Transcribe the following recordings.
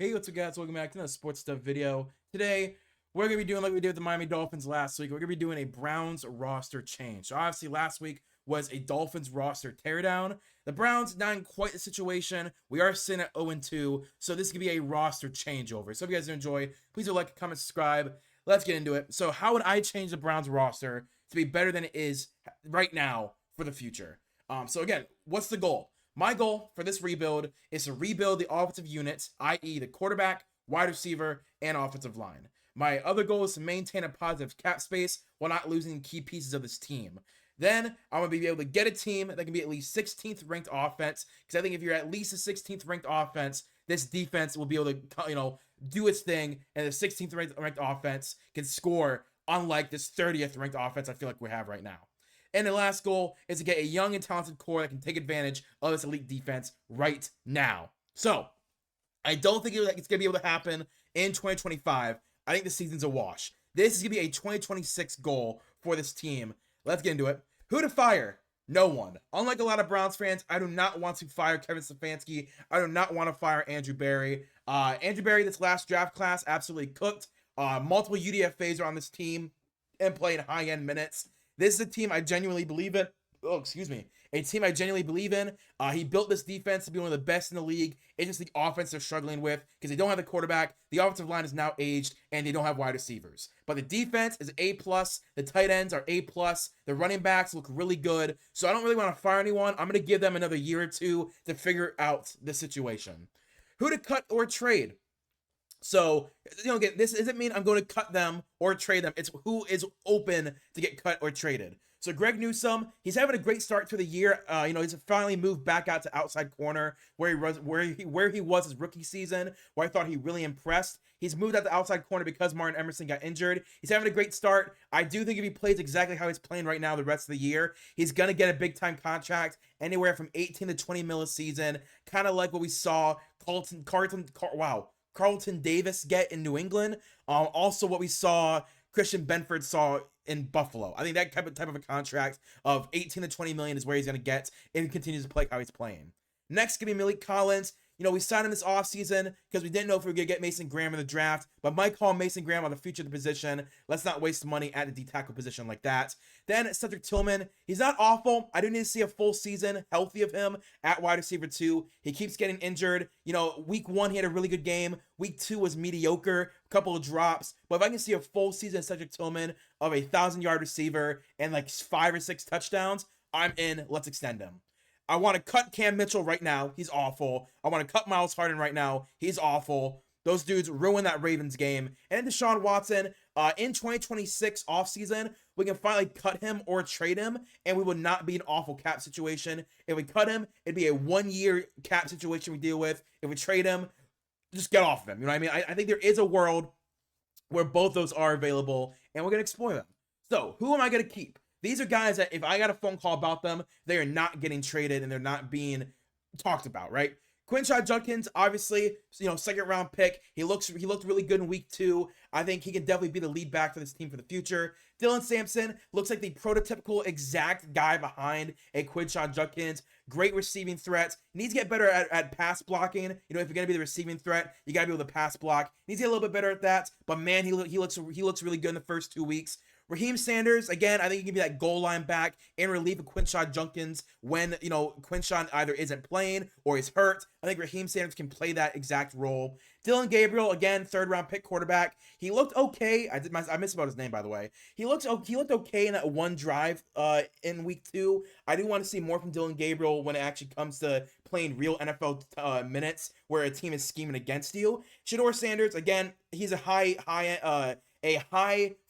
Hey, what's up, guys? Welcome back to another sports stuff video. Today, we're going to be doing like we did with the Miami Dolphins last week. We're going to be doing a Browns roster change. So, obviously, last week was a Dolphins roster teardown. The Browns, not in quite the situation. We are sitting at 0-2, so this could be a roster changeover. So, if you guys enjoy, please do like, comment, subscribe. Let's get into it. So, how would I change the Browns roster to be better than it is right now for the future? So, again, what's the goal? My goal for this rebuild is to rebuild the offensive units, i.e., the quarterback, wide receiver, and offensive line. My other goal is to maintain a positive cap space while not losing key pieces of this team. Then I'm going to be able to get a team that can be at least 16th ranked offense, because I think if you're at least a 16th ranked offense, this defense will be able to, do its thing, and the 16th ranked offense can score, unlike this 30th ranked offense I feel like we have right now. And the last goal is to get a young and talented core that can take advantage of this elite defense right now. So, I don't think it's going to be able to happen in 2025. I think the season's a wash. This is going to be a 2026 goal for this team. Let's get into it. Who to fire? No one. Unlike a lot of Browns fans, I do not want to fire Kevin Stefanski. I do not want to fire Andrew Berry. Andrew Berry, this last draft class, absolutely cooked. Multiple UDFAs are on this team and playing high-end minutes. This is a team I genuinely believe in. Oh, excuse me. A team I genuinely believe in. He built this defense to be one of the best in the league. It's just the offense they're struggling with because they don't have the quarterback. The offensive line is now aged, and they don't have wide receivers. But the defense is A+. The tight ends are A+. The running backs look really good. So I don't really want to fire anyone. I'm going to give them another year or two to figure out the situation. Who to cut or trade? So, again, this doesn't mean I'm going to cut them or trade them. It's who is open to get cut or traded. So Greg Newsome, he's having a great start to the year. He's finally moved back out to outside corner where he was his rookie season, where I thought he really impressed. He's moved out to outside corner because Martin Emerson got injured. He's having a great start. I do think if he plays exactly how he's playing right now the rest of the year, he's going to get a big-time contract, anywhere from 18 to 20 mil a season, kind of like what we saw Carlton Davis get in New England. Also, what we saw Christian Benford saw in Buffalo. I think that type of a contract of 18 to 20 million is where he's going to get if he continues to play how he's playing. Next, going to be Malik Collins. We signed him this offseason because we didn't know if we were going to get Mason Graham in the draft, but Mike called Mason Graham on the future of the position. Let's not waste money at the D-tackle position like that. Then Cedric Tillman. He's not awful. I do need to see a full season healthy of him at wide receiver 2. He keeps getting injured. Week 1, he had a really good game. Week 2 was mediocre, a couple of drops. But if I can see a full season of Cedric Tillman of a 1,000-yard receiver and like 5 or 6 touchdowns, I'm in. Let's extend him. I want to cut Cam Mitchell right now. He's awful. I want to cut Myles Harden right now. He's awful. Those dudes ruin that Ravens game. And Deshaun Watson, in 2026 offseason, we can finally cut him or trade him, and we would not be an awful cap situation. If we cut him, it'd be a 1-year cap situation we deal with. If we trade him, just get off of him. You know what I mean? I think there is a world where both those are available, and we're going to explore them. So, who am I going to keep? These are guys that if I got a phone call about them, they are not getting traded and they're not being talked about, right? Quinshon Judkins, obviously, second round pick. He looked really good in week 2. I think he can definitely be the lead back for this team for the future. Dylan Sampson looks like the prototypical exact guy behind a Quinshon Judkins. Great receiving threats. Needs to get better at pass blocking. If you're gonna be the receiving threat, you gotta be able to pass block. Needs to get a little bit better at that. But man, he looks really good in the first 2 weeks. Raheem Sanders, again, I think he can be that goal line back in relief of Quinshon Judkins when, Quinshon either isn't playing or is hurt. I think Raheem Sanders can play that exact role. Dylan Gabriel, again, 3rd-round pick quarterback. He looked okay. I missed about his name, by the way. He looked okay in that one drive in week 2. I do want to see more from Dylan Gabriel when it actually comes to playing real NFL minutes where a team is scheming against you. Shedeur Sanders, again, he's a high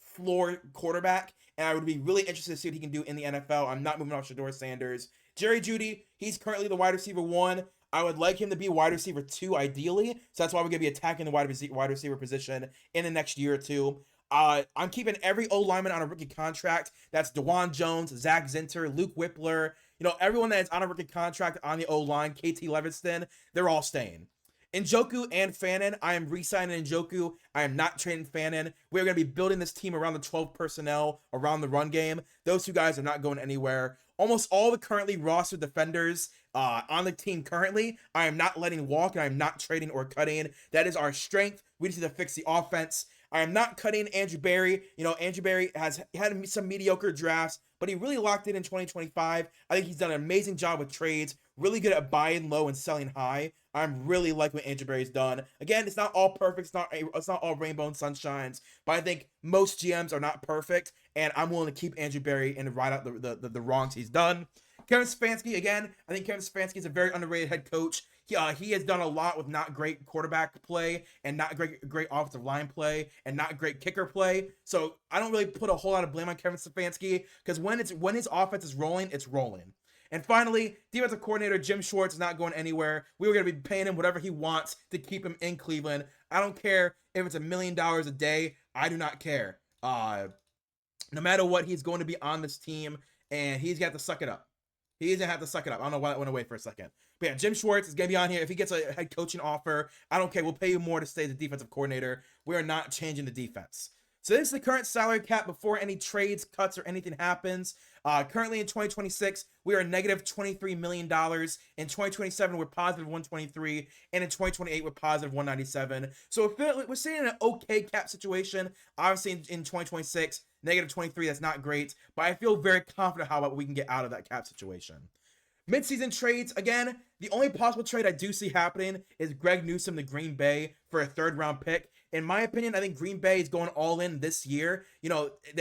floor quarterback, and I would be really interested to see what he can do in the NFL. I'm not moving off Shedeur Sanders. Jerry Jeudy, he's currently the wide receiver 1. I would like him to be wide receiver 2 ideally, so that's why we're going to be attacking the wide receiver position in the next year or two. I'm keeping every O-lineman on a rookie contract. That's DeJuan Jones, Zach Zinter, Luke Whippler. Everyone that is on a rookie contract on the O-line, KT Levinston, they're all staying. Njoku and Fannin, I am re-signing Njoku. I am not trading Fannin. We're going to be building this team around the 12 personnel, around the run game. Those 2 guys are not going anywhere. almost all the currently rostered defenders on the team currently, I am not letting walk, and I am not trading or cutting. That is our strength. We just need to fix the offense. I am not cutting Andrew Berry. Andrew Berry has had some mediocre drafts, but he really locked in 2025. I think he's done an amazing job with trades, really good at buying low and selling high. I'm really liking what Andrew Berry's done. Again, it's not all perfect. It's not all rainbow and sunshines, but I think most GMs are not perfect, and I'm willing to keep Andrew Berry and ride out the wrongs he's done. Kevin Stefanski, again, I think Kevin Stefanski is a very underrated head coach. He has done a lot with not great quarterback play and not great offensive line play and not great kicker play. So I don't really put a whole lot of blame on Kevin Stefanski, because when his offense is rolling, it's rolling. And finally, defensive coordinator Jim Schwartz is not going anywhere. We were going to be paying him whatever he wants to keep him in Cleveland. I don't care if it's $1 million a day. I do not care. No matter what, he's going to be on this team, and he's got to suck it up. He's going to have to suck it up. I don't know why that went away for a second. But yeah, Jim Schwartz is going to be on here. If he gets a head coaching offer, I don't care. We'll pay you more to stay the defensive coordinator. We are not changing the defense. So this is the current salary cap before any trades, cuts, or anything happens. Currently in 2026, we are negative $23 million. In 2027, we're positive 123, and in 2028, we're positive 197. So we're sitting in an okay cap situation. Obviously, in 2026, negative 23, that's not great, but I feel very confident how we can get out of that cap situation. Midseason trades, again, the only possible trade I do see happening is Greg Newsome to Green Bay for a 3rd-round pick. In my opinion, I think Green Bay is going all in this year. They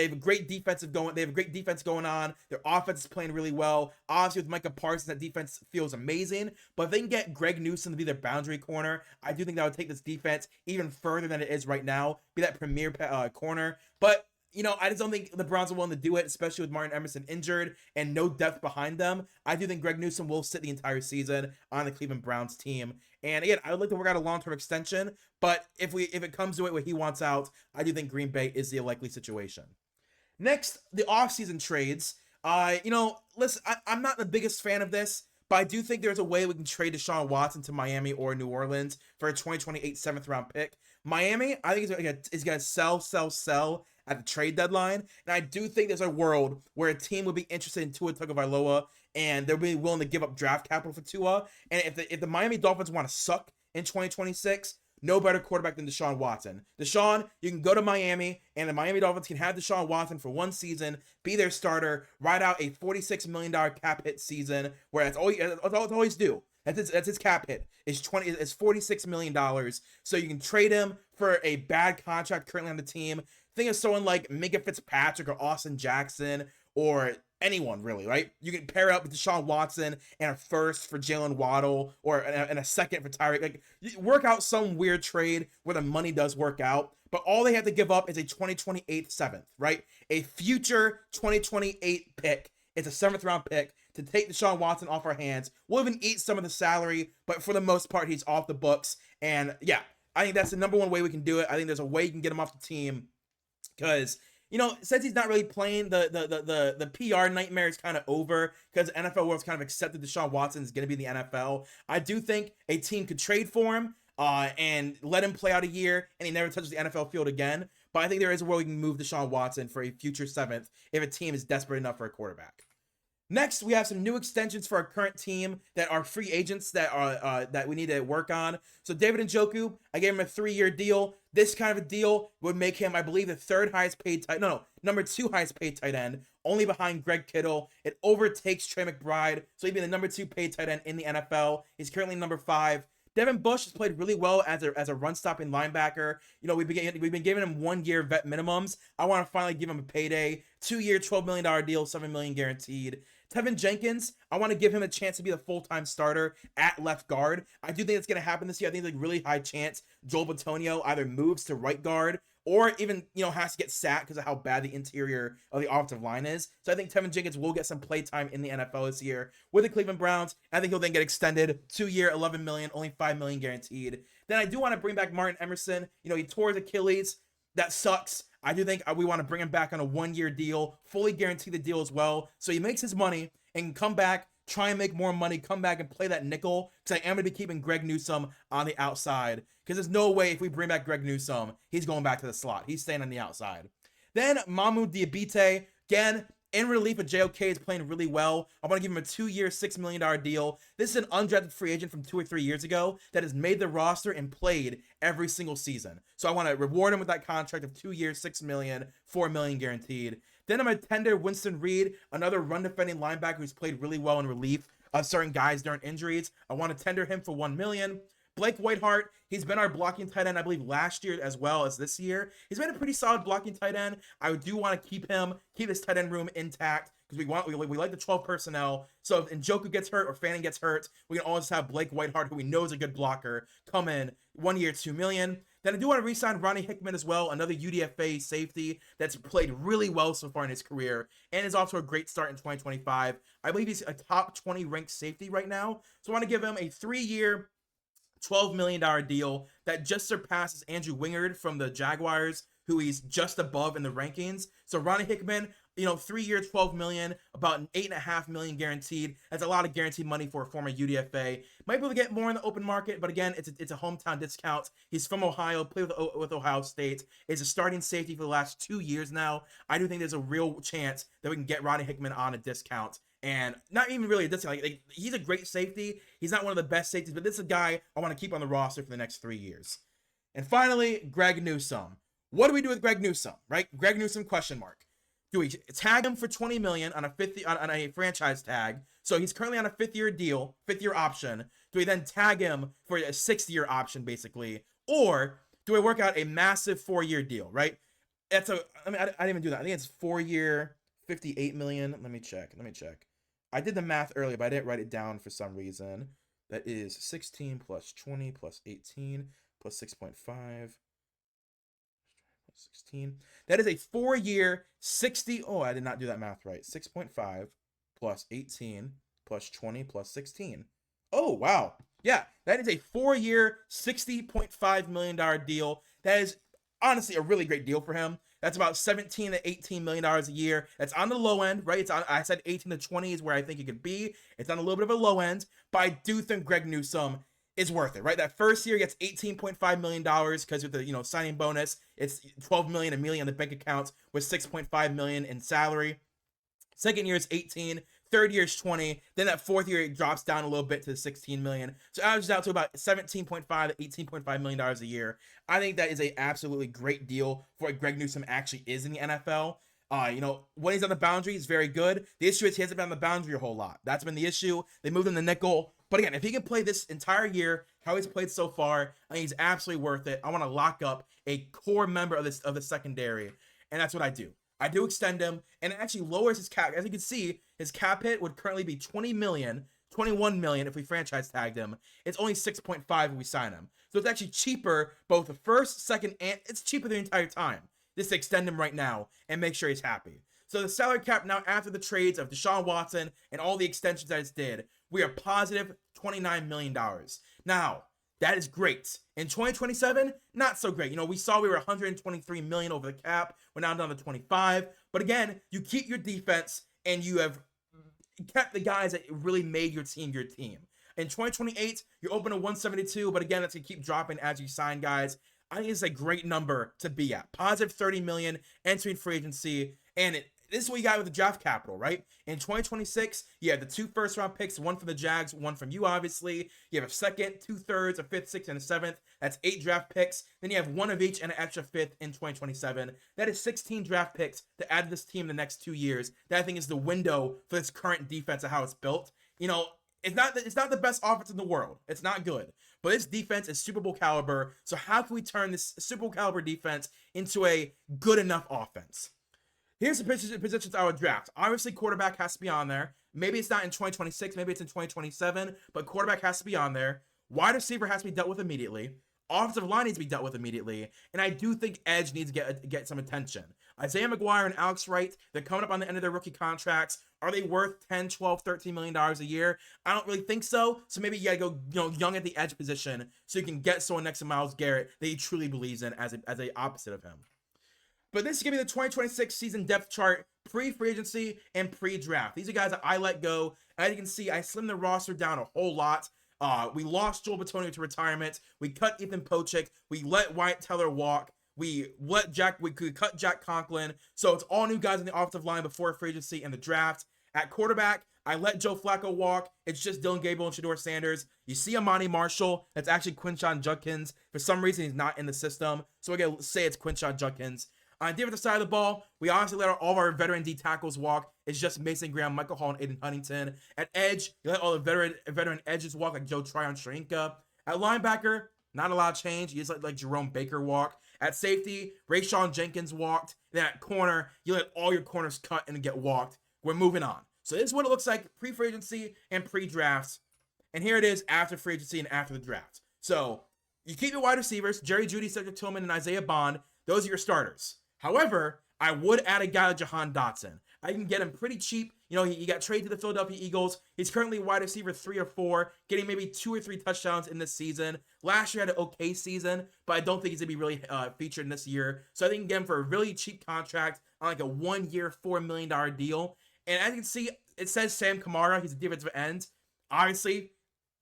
have a great defense going on. Their offense is playing really well. Obviously, with Micah Parsons, that defense feels amazing. But if they can get Greg Newsome to be their boundary corner, I do think that would take this defense even further than it is right now. Be that premier corner. But I just don't think the Browns are willing to do it, especially with Martin Emerson injured and no depth behind them. I do think Greg Newsome will sit the entire season on the Cleveland Browns team. And again, I would like to work out a long-term extension, but if it comes to it where he wants out, I do think Green Bay is the likely situation. Next, the offseason trades. Listen, I'm not the biggest fan of this, but I do think there's a way we can trade Deshaun Watson to Miami or New Orleans for a 2028 7th-round pick. Miami, I think is going to sell at the trade deadline, and I do think there's a world where a team would be interested in Tua Tagovailoa, and they'll be willing to give up draft capital for Tua. And if the Miami Dolphins want to suck in 2026, no better quarterback than Deshaun Watson. Deshaun, you can go to Miami, and the Miami Dolphins can have Deshaun Watson for 1 season, be their starter, ride out a $46 million cap hit season, where that's all he's do. That's his cap hit. It's $46 million. So you can trade him for a bad contract currently on the team. Think of someone like Minka Fitzpatrick or Austin Jackson or anyone really, right? You can pair up with Deshaun Watson and a 1st for Jalen Waddle or and a 2nd for Tyreek. Like, work out some weird trade where the money does work out. But all they have to give up is a 2028 7th, right? A future 2028 pick. It's a 7th-round pick to take Deshaun Watson off our hands. We'll even eat some of the salary, but for the most part, he's off the books. And yeah, I think that's the number one way we can do it. I think there's a way you can get him off the team. Because, since he's not really playing, the PR nightmare is kind of over, because the NFL world's kind of accepted Deshaun Watson is going to be in the NFL. I do think a team could trade for him and let him play out a year, and he never touches the NFL field again. But I think there is a way we can move Deshaun Watson for a future 7th if a team is desperate enough for a quarterback. Next, we have some new extensions for our current team that are free agents that we need to work on. So David Njoku, I gave him a 3-year deal. This kind of a deal would make him, I believe, the number 2 highest paid tight end, only behind Greg Kittle. It overtakes Trey McBride, so he'd be the number 2 paid tight end in the NFL. He's currently number 5. Devin Bush has played really well as a run-stopping linebacker. We've been giving him 1-year vet minimums. I want to finally give him a payday. 2-year, $12 million deal, $7 million guaranteed. Tevin Jenkins, I want to give him a chance to be the full-time starter at left guard. I do think it's going to happen this year. I think there's a really high chance Joel Bitonio either moves to right guard or even, has to get sacked because of how bad the interior of the offensive line is. So I think Tevin Jenkins will get some play time in the NFL this year with the Cleveland Browns. I think he'll then get extended 2-year, $11 million, only $5 million guaranteed. Then I do want to bring back Martin Emerson. He tore his Achilles. That sucks. I do think we want to bring him back on a 1-year deal, fully guarantee the deal as well, so he makes his money and can come back, try and make more money, come back and play that nickel, because I am going to be keeping Greg Newsome on the outside, because there's no way if we bring back Greg Newsome, he's going back to the slot. He's staying on the outside. Then Mahmoud Diabate, again, In relief, but JOK is playing really well. I want to give him a 2-year, $6 million deal. This is an undrafted free agent from 2 or 3 years ago that has made the roster and played every single season. So I want to reward him with that contract of 2 years, $6 million, $4 million guaranteed. Then I'm going to tender Winston Reed, another run defending linebacker who's played really well in relief of certain guys during injuries. I want to tender him for $1 million. Blake Whiteheart, he's been our blocking tight end, I believe, last year as well as this year. He's been a pretty solid blocking tight end. I do want to keep this tight end room intact because we like the 12 personnel. So if Njoku gets hurt or Fanning gets hurt, we can always have Blake Whiteheart, who we know is a good blocker, come in 1 year, $2 million. Then I do want to re-sign Ronnie Hickman as well, another UDFA safety that's played really well so far in his career and is off to a great start in 2025. I believe he's a top 20 ranked safety right now. So I want to give him a 3-year, $12 million deal that just surpasses Andrew Wingard from the Jaguars, who he's just above in the rankings. So Ronnie Hickman, 3 years, $12 million, about $8.5 million guaranteed. That's a lot of guaranteed money for a former UDFA. Might be able to get more in the open market, but again, it's a hometown discount. He's from Ohio, played with Ohio State. Is a starting safety for the last 2 years now. I do think there's a real chance that we can get Ronnie Hickman on a discount. And not even really a discount. Like, he's a great safety. He's not one of the best safeties, but this is a guy I want to keep on the roster for the next 3 years. And finally, Greg Newsome. What do we do with Greg Newsome, right? Greg Newsome, question mark. Do we tag him for $20 million on a franchise tag? So he's currently on a 5th-year deal, 5th-year option. Do we then tag him for a 6th-year option, basically? Or do we work out a massive 4-year deal, right? I didn't even do that. I think it's 4-year, $58 million. Let me check. I did the math earlier, but I didn't write it down for some reason. That is 16 plus 20 plus 18 plus 6.5 plus 16. That is a 4-year 60. Oh, I did not do that math right. 6.5 plus 18 plus 20 plus 16. Oh, wow. Yeah, that is a 4-year $60.5 million deal. That is honestly a really great deal for him. That's about $17 to $18 million a year. That's on the low end, right? I said 18 to 20 is where I think it could be. It's on a little bit of a low end, but I do think Greg Newsome is worth it, right? That first year gets $18.5 million because with the signing bonus, it's $12 million immediately on the bank account with $6.5 million in salary. Second year is 18. Third year is 20. Then that 4th year it drops down a little bit to the 16 million. So it averages out to about 17.5 to $18.5 million a year. I think that is a absolutely great deal for what Greg Newsome actually is in the NFL. When he's on the boundary, he's very good. The issue is he hasn't been on the boundary a whole lot. That's been the issue. They moved him to nickel. But again, if he can play this entire year, how he's played so far, I think he's absolutely worth it. I want to lock up a core member of the secondary, and that's what I do. I do extend him, and it actually lowers his cap. As you can see, his cap hit would currently be $20 million, $21 million if we franchise tagged him. It's only 6.5 if we sign him. So it's actually cheaper, both the first, second, and it's cheaper the entire time. Just to extend him right now and make sure he's happy. So the salary cap now, after the trades of Deshaun Watson and all the extensions that it's did, we are positive $29 million. Now, that is great. In 2027, not so great. We saw we were $123 million over the cap. We're now down to 25. But again, you keep your defense and you have kept the guys that really made your team your team. In 2028, you're open to 172, but again, that's going to keep dropping as you sign guys. I think it's a great number to be at. Positive $30 million entering free agency, and this is what you got with the draft capital, right? In 2026, you have the 2 first-round picks, one from the Jags, one from you, obviously. You have a second, 2/3, a fifth, sixth, and a seventh. That's 8 draft picks. Then you have one of each and an extra fifth in 2027. That is 16 draft picks to add to this team in the next 2 years. That, I think, is the window for this current defense and how it's built. It's not the best offense in the world. It's not good. But this defense is Super Bowl caliber. So how can we turn this Super Bowl caliber defense into a good enough offense? Here's the positions I would draft. Obviously, quarterback has to be on there. Maybe it's not in 2026. Maybe it's in 2027. But quarterback has to be on there. Wide receiver has to be dealt with immediately. Offensive line needs to be dealt with immediately. And I do think edge needs to get some attention. Isaiah McGuire and Alex Wright, they're coming up on the end of their rookie contracts. Are they worth $10, $12, $13 million a year? I don't really think so. So maybe you got to go young at the edge position so you can get someone next to Myles Garrett that he truly believes in as a opposite of him. But this is going to be the 2026 season depth chart, pre-free agency and pre-draft. These are guys that I let go. As you can see, I slimmed the roster down a whole lot. We lost Joel Bitonio to retirement. We cut Ethan Pochik. We let Wyatt Teller walk. We could cut Jack Conklin. So it's all new guys on the offensive line before free agency and the draft. At quarterback, I let Joe Flacco walk. It's just Dylan Gabriel and Shedeur Sanders. You see Amani Marshall. That's actually Quinshon Judkins. For some reason, he's not in the system. So we're going to say it's Quinshon Judkins. On the defensive side of the ball, we honestly let all of our veteran D tackles walk. It's just Mason Graham, Michael Hall, and Aiden Huntington. At edge, you let all the veteran edges walk, like Joe Tryon-Shoyinka. At linebacker, not a lot of change. You just let Jerome Baker walk. At safety, Rayshawn Jenkins walked. Then at corner, you let all your corners cut and get walked. We're moving on. So this is what it looks like pre-free agency and pre-drafts. And here it is after free agency and after the draft. So you keep your wide receivers, Jerry Jeudy, Cedric Tillman, and Isaiah Bond. Those are your starters. However, I would add a guy like Jahan Dotson. I can get him pretty cheap. You know, he got traded to the Philadelphia Eagles. He's currently wide receiver 3 or 4, getting maybe 2 or 3 touchdowns in this season. Last year had an okay season, but I don't think he's going to be really featured in this year. So I think you can get him for a really cheap contract on like a 1-year, $4 million deal. And as you can see, it says Sam Kamara. He's a defensive end. Obviously,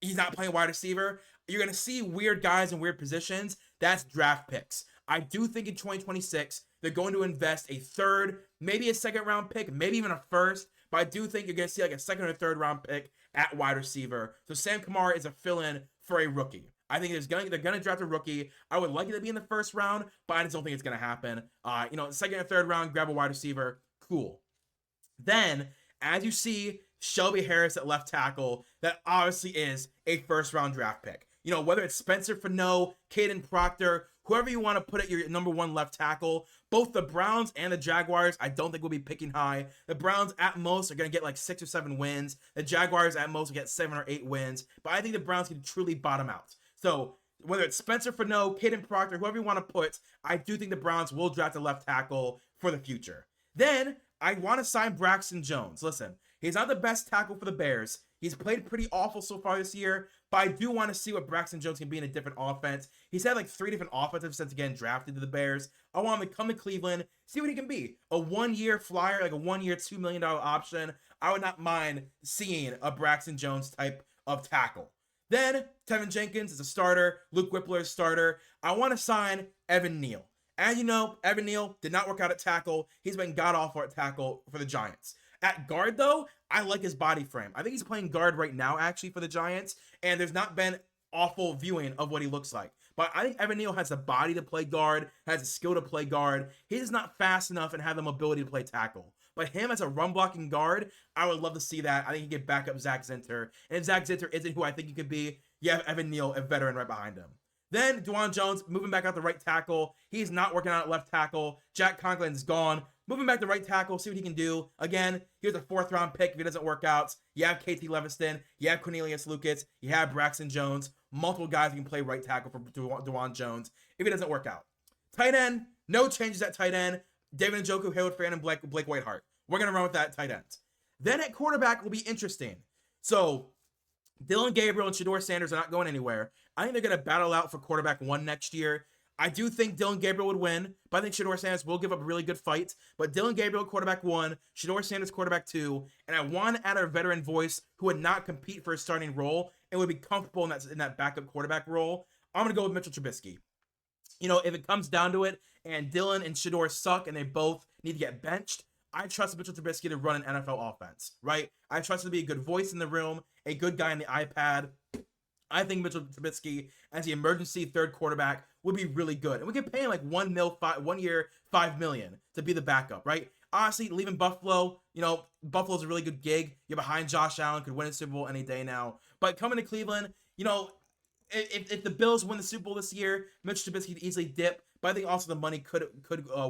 he's not playing wide receiver. You're going to see weird guys in weird positions. That's draft picks. I do think in 2026, they're going to invest a 3rd, maybe a 2nd round pick, maybe even a 1st. But I do think you're going to see like a 2nd or 3rd round pick at wide receiver. So Sam Kamara is a fill-in for a rookie. I think they're going to draft a rookie. I would like it to be in the 1st round, but I just don't think it's going to happen. 2nd or 3rd round, grab a wide receiver. Cool. Then, as you see, Shelby Harris at left tackle, that obviously is a 1st round draft pick. You know, whether it's Spencer Fano, Caden Proctor, whoever you want to put at your number 1 left tackle, both the Browns and the Jaguars, I don't think will be picking high. The Browns at most are going to get like 6 or 7 wins. The Jaguars at most will get 7 or 8 wins. But I think the Browns can truly bottom out. So whether it's Spencer Fano, Caden Proctor, whoever you want to put, I do think the Browns will draft a left tackle for the future. Then I want to sign Braxton Jones. Listen, he's not the best tackle for the Bears. He's played pretty awful so far this year, but I do want to see what Braxton Jones can be in a different offense. He's had like 3 different offensives since getting drafted to the Bears. I want him to come to Cleveland, see what he can be. A 1-year flyer, like a 1-year, $2 million option. I would not mind seeing a Braxton Jones type of tackle. Then, Tevin Jenkins is a starter. Luke Whippler is a starter. I want to sign Evan Neal. As you know, Evan Neal did not work out at tackle. He's been god-awful at tackle for the Giants. At guard, though, I like his body frame. I think he's playing guard right now, actually, for the Giants, and there's not been awful viewing of what he looks like. But I think Evan Neal has the body to play guard, has the skill to play guard. He's just not fast enough and have the mobility to play tackle. But him as a run-blocking guard, I would love to see that. I think he can back up Zach Zinter. And if Zach Zinter isn't who I think he could be, you have Evan Neal, a veteran, right behind him. Then Dwan Jones, moving back out the right tackle. He's not working out at left tackle. Jack Conklin's gone. Moving back to right tackle, see what he can do. Again, here's a 4th round pick if he doesn't work out. You have KT Leviston. You have Cornelius Lucas. You have Braxton Jones. Multiple guys who can play right tackle for Dwan Jones if he doesn't work out. Tight end, no changes at tight end. David Njoku, Hayward Fan, and Blake Whiteheart. We're going to run with that tight end. Then at quarterback will be interesting. So Dylan Gabriel and Shedeur Sanders are not going anywhere. I think they're going to battle out for quarterback 1 next year. I do think Dylan Gabriel would win, but I think Shedeur Sanders will give up a really good fight. But Dylan Gabriel, quarterback 1, Shedeur Sanders, quarterback 2, and I want to add a veteran voice who would not compete for a starting role and would be comfortable in that backup quarterback role. I'm going to go with Mitchell Trubisky. You know, if it comes down to it, and Dylan and Shedeur suck and they both need to get benched, I trust Mitchell Trubisky to run an NFL offense, right? I trust him to be a good voice in the room, a good guy on the iPad. I think Mitchell Trubisky as the emergency 3rd quarterback would be really good. And we can pay him like 1 year, $5 million to be the backup, right? Honestly, leaving Buffalo, you know, Buffalo's a really good gig. You're behind Josh Allen, could win a Super Bowl any day now. But coming to Cleveland, you know, if the Bills win the Super Bowl this year, Mitch Trubisky could easily dip. But I think also the money could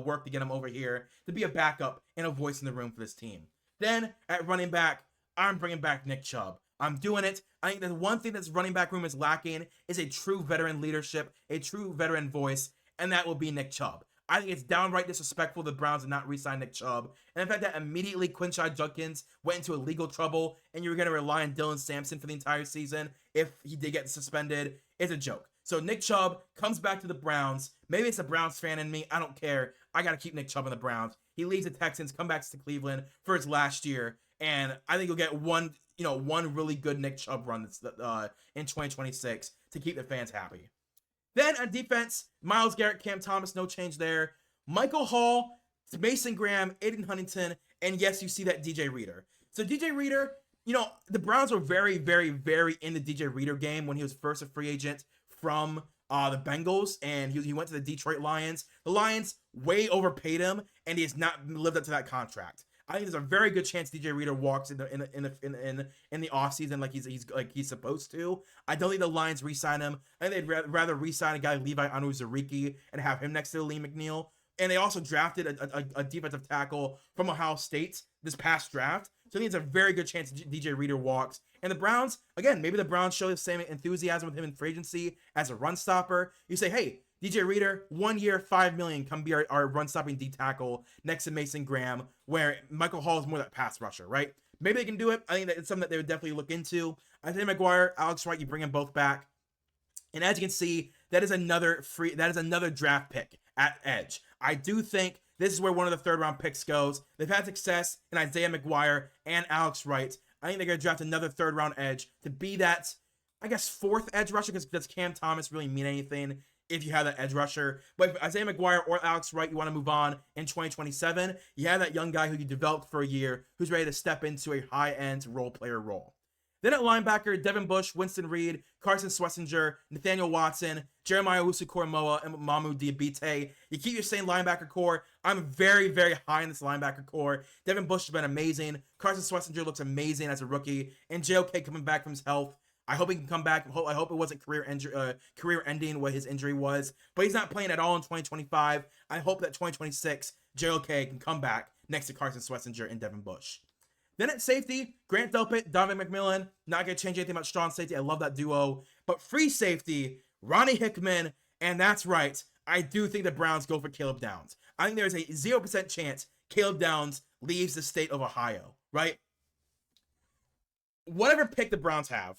work to get him over here to be a backup and a voice in the room for this team. Then at running back, I'm bringing back Nick Chubb. I'm doing it. I think the one thing that's running back room is lacking is a true veteran leadership, a true veteran voice, and that will be Nick Chubb. I think it's downright disrespectful the Browns did not re-sign Nick Chubb. And the fact that immediately Quinshon Judkins went into legal trouble and you were going to rely on Dylan Sampson for the entire season if he did get suspended is a joke. So Nick Chubb comes back to the Browns. Maybe it's a Browns fan in me. I don't care. I got to keep Nick Chubb in the Browns. He leaves the Texans, comes back to Cleveland for his last year. And I think you'll get one really good Nick Chubb run in 2026 to keep the fans happy. Then on defense, Myles Garrett, Cam Thomas, no change there. Michael Hall, Mason Graham, Aiden Huntington, and yes, you see that DJ Reader. So DJ Reader, the Browns were very, very, very in the DJ Reader game when he was first a free agent from the Bengals, and he went to the Detroit Lions. The Lions way overpaid him, and he has not lived up to that contract. I think there's a very good chance DJ Reader walks in the offseason like he's supposed to. I don't think the Lions re-sign him. I think they'd rather re-sign a guy Levi Onwuzurike and have him next to Lee McNeil. And they also drafted a defensive tackle from Ohio State this past draft. So I think it's a very good chance DJ Reader walks. And the Browns, again, maybe the Browns show the same enthusiasm with him in free agency as a run stopper. You say, hey, DJ Reader, 1 year, $5 million, come be our run stopping D tackle next to Mason Graham, where Michael Hall is more that pass rusher, right? Maybe they can do it. I think that it's something that they would definitely look into. Isaiah McGuire, Alex Wright, you bring them both back. And as you can see, that is another draft pick at edge. I do think this is where one of the third round picks goes. They've had success in Isaiah McGuire and Alex Wright. I think they're going to draft another third round edge to be that, I guess, fourth edge rusher, because does Cam Thomas really mean anything if you have that edge rusher? But if Isaiah McGuire or Alex Wright, you want to move on in 2027, you have that young guy who you developed for a year who's ready to step into a high-end role player role. Then at linebacker, Devin Bush, Winston Reed, Carson Schlesinger, Nathaniel Watson, Jeremiah Owusu-Koramoah, and Mamu Diabate. You keep your same linebacker core. I'm very, very high in this linebacker core. Devin Bush has been amazing. Carson Schlesinger looks amazing as a rookie. And JOK coming back from his health. I hope he can come back. I hope it wasn't career-ending what his injury was. But he's not playing at all in 2025. I hope that 2026, JOK can come back next to Carson Schlesinger and Devin Bush. Then at safety, Grant Delpit, Donovan McMillan. Not going to change anything about strong safety. I love that duo. But free safety, Ronnie Hickman. And that's right, I do think the Browns go for Caleb Downs. I think there's a 0% chance Caleb Downs leaves the state of Ohio, right? Whatever pick the Browns have,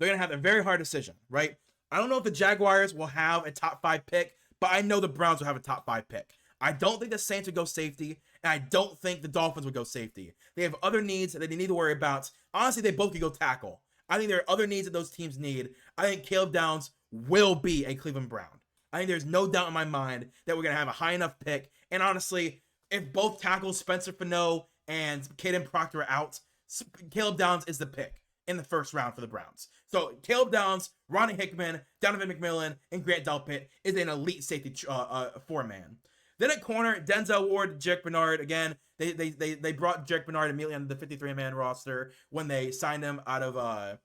they're going to have a very hard decision, right? I don't know if the Jaguars will have a top 5 pick, but I know the Browns will have a top 5 pick. I don't think the Saints would go safety, and I don't think the Dolphins would go safety. They have other needs that they need to worry about. Honestly, they both could go tackle. I think there are other needs that those teams need. I think Caleb Downs will be a Cleveland Brown. I think there's no doubt in my mind that we're going to have a high enough pick. And honestly, if both tackles, Spencer Fano and Caden Proctor are out, Caleb Downs is the pick in the first round for the Browns. So Caleb Downs, Ronnie Hickman, Donovan McMillan, and Grant Delpit is an elite safety four-man. Then at corner, Denzel Ward, Jake Bernard. Again, they brought Jake Bernard immediately on the 53-man roster when they signed him out of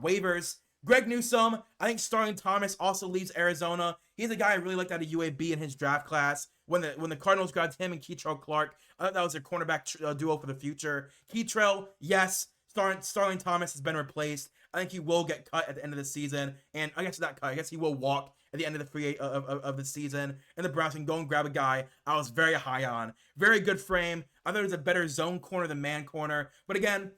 waivers. Greg Newsome, I think Starling Thomas also leaves Arizona. He's a guy I really liked out of UAB in his draft class. When the Cardinals grabbed him and Keitrell Clark, I thought that was their cornerback duo for the future. Keitrell, yes. Starling Thomas has been replaced. I think he will get cut at the end of the season, and I guess not cut. I guess he will walk at the end of the season, and the Browns can go and grab a guy I was very high on. Very good frame. I thought it was a better zone corner than man corner, but again,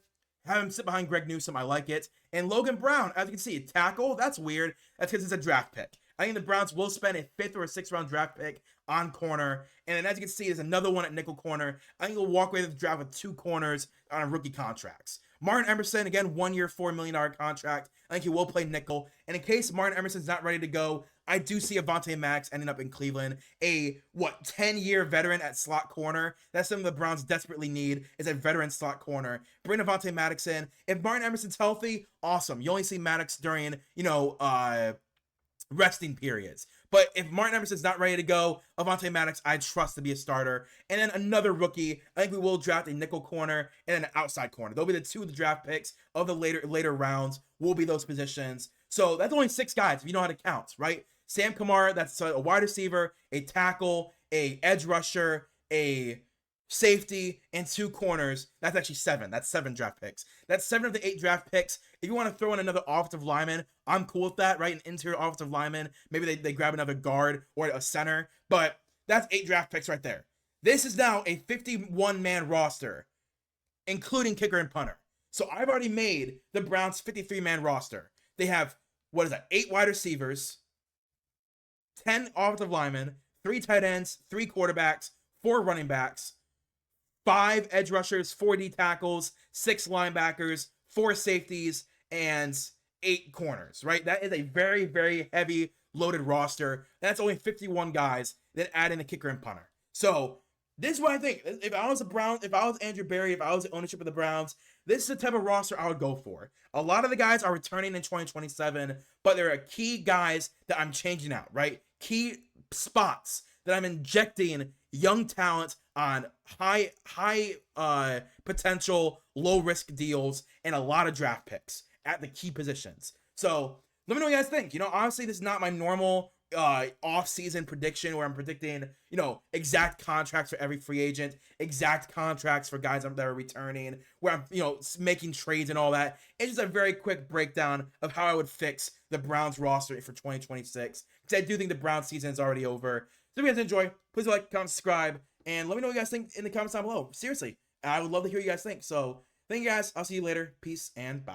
have him sit behind Greg Newsome. I like it. And Logan Brown, as you can see, tackle. That's weird. That's because it's a draft pick. I think the Browns will spend a 5th or a 6th round draft pick on corner. And then as you can see, there's another one at nickel corner. I think he'll walk away with the draft with 2 corners on rookie contracts. Martin Emerson, again, 1 year, $4 million contract. I think he will play nickel. And in case Martin Emerson's not ready to go, I do see Avonte Maddox ending up in Cleveland. A 10-year veteran at slot corner. That's something the Browns desperately need, is a veteran slot corner. Bring Avonte Maddox in. If Martin Emerson's healthy, awesome. You only see Maddox during, resting periods. But if Martin Emerson's not ready to go, Avonte Maddox, I trust to be a starter. And then another rookie, I think we will draft a nickel corner and an outside corner. They'll be the 2 of the draft picks of the later rounds, will be those positions. So that's only 6 guys if you know how to count, right? Sam Kamara, that's a wide receiver, a tackle, a edge rusher, a safety, and 2 corners. That's actually 7. That's 7 draft picks. That's 7 of the 8 draft picks. If you want to throw in another offensive lineman, I'm cool with that, right? An interior offensive lineman. Maybe they grab another guard or a center. But that's 8 draft picks right there. This is now a 51-man roster, including kicker and punter. So I've already made the Browns 53-man roster. They have, 8 wide receivers, 10 offensive linemen, 3 tight ends, 3 quarterbacks, 4 running backs, 5 edge rushers, 4 D tackles, 6 linebackers, 4 safeties, and 8 corners, right? That is a very, very heavy loaded roster. That's only 51 guys. Then add in the kicker and punter. So this is what I think. If I was if I was Andrew Berry, if I was the ownership of the Browns, this is the type of roster I would go for. A lot of the guys are returning in 2027, but there are key guys that I'm changing out, right? Key spots that I'm injecting young talent on high potential, low risk deals and a lot of draft picks at the key positions. So let me know what you guys think. Honestly, this is not my normal off-season prediction where I'm predicting, exact contracts for every free agent, exact contracts for guys that are returning, where I'm, making trades and all that. It's just a very quick breakdown of how I would fix the Browns roster for 2026, because I do think the Browns season is already over. So if you guys enjoy, please like, comment, subscribe, and let me know what you guys think in the comments down below. Seriously, I would love to hear what you guys think. So thank you guys. I'll see you later. Peace and bye.